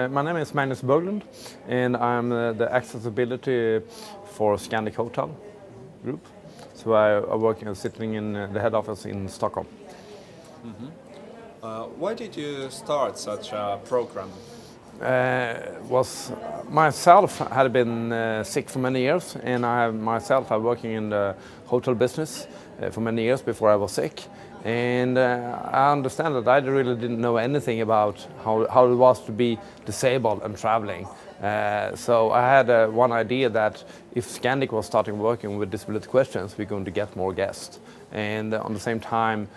My name is Magnus Berglund, and I'm the accessibility for Scandic Hotel Group. So I work sitting in the head office in Stockholm. Why did you start such a program? Was myself had been sick for many years, and I was working in the hotel business for many years before I was sick. And I understand that I really didn't know anything about how it was to be disabled and traveling. So I had one idea that if Scandic was starting working with disability questions, we're going to get more guests. And on the same time,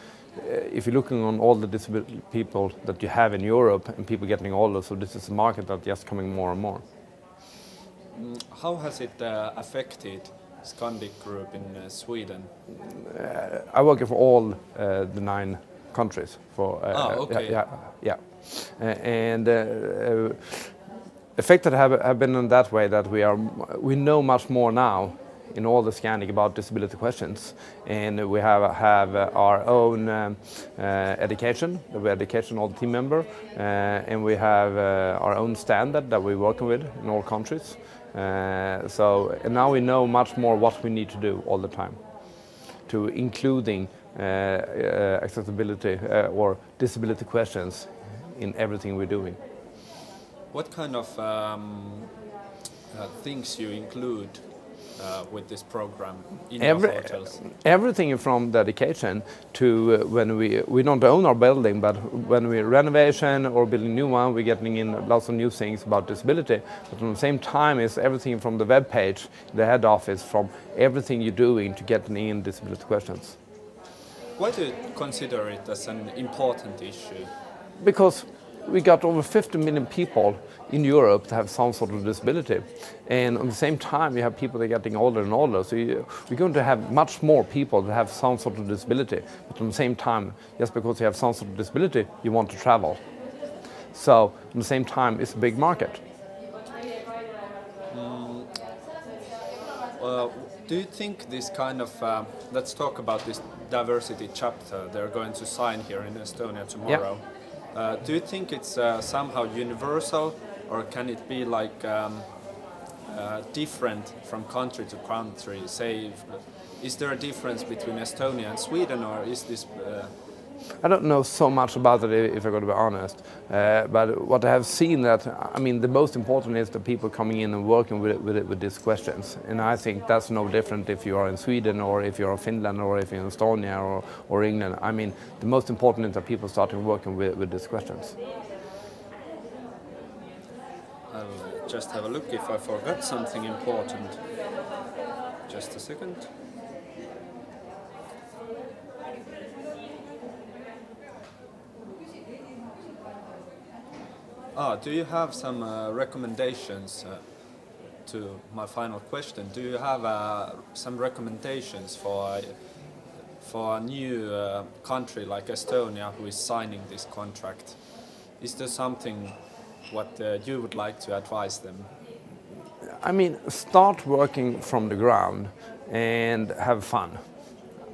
if you're looking on all the disability people that you have in Europe and people getting older, so this is a market that's just coming more and more. How has it affected Scandic Group in Sweden? I work for all the 9 countries. Okay. And affected have been in that way that we know much more now in all the Scandic about disability questions, and we have our own education. We education all the team members, and we have our own standard that we're working with in all countries. And now we know much more what we need to do all the time, to including accessibility or disability questions in everything we're doing. What kind of things you include with this program in your hotels? Everything from the education to when we don't own our building, but when we renovation or building new one, we're getting in lots of new things about disability. But at the same time, it's everything from the web page, the head office, from everything you're doing to getting in disability questions. Why do you consider it as an important issue? Because we got over 50 million people in Europe that have some sort of disability, and at the same time you have people that are getting older and older, so we're going to have much more people that have some sort of disability, but at the same time, just because you have some sort of disability, you want to travel. So at the same time, it's a big market. Do you think this kind of, let's talk about this diversity chapter they're going to sign here in Estonia tomorrow. Yeah. Do you think it's somehow universal, or can it be like different from country to country? Say, is there a difference between Estonia and Sweden, or is this... I don't know so much about it, if I'm going to be honest. But what I have seen that, I mean, the most important is the people coming in and working with these questions. And I think that's no different if you are in Sweden, or if you're in Finland, or if you're in Estonia, or England. I mean, the most important is that people starting working with these questions. I'll just have a look if I forgot something important. Just a second. Do you have some recommendations, to my final question, do you have some recommendations for a new country like Estonia who is signing this contract? Is there something what you would like to advise them? I mean, start working from the ground and have fun.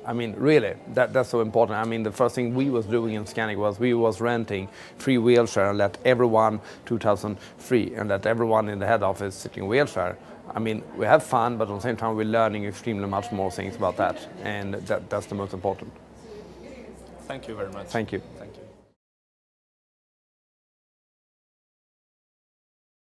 I mean, really, that's so important. I mean, the first thing we was doing in Scandic was we was renting free wheelchair and let everyone 2,000 free, and let everyone in the head office sit in wheelchair. I mean, we have fun, but at the same time we're learning extremely much more things about that, and that's the most important. Thank you very much. Thank you. Thank you.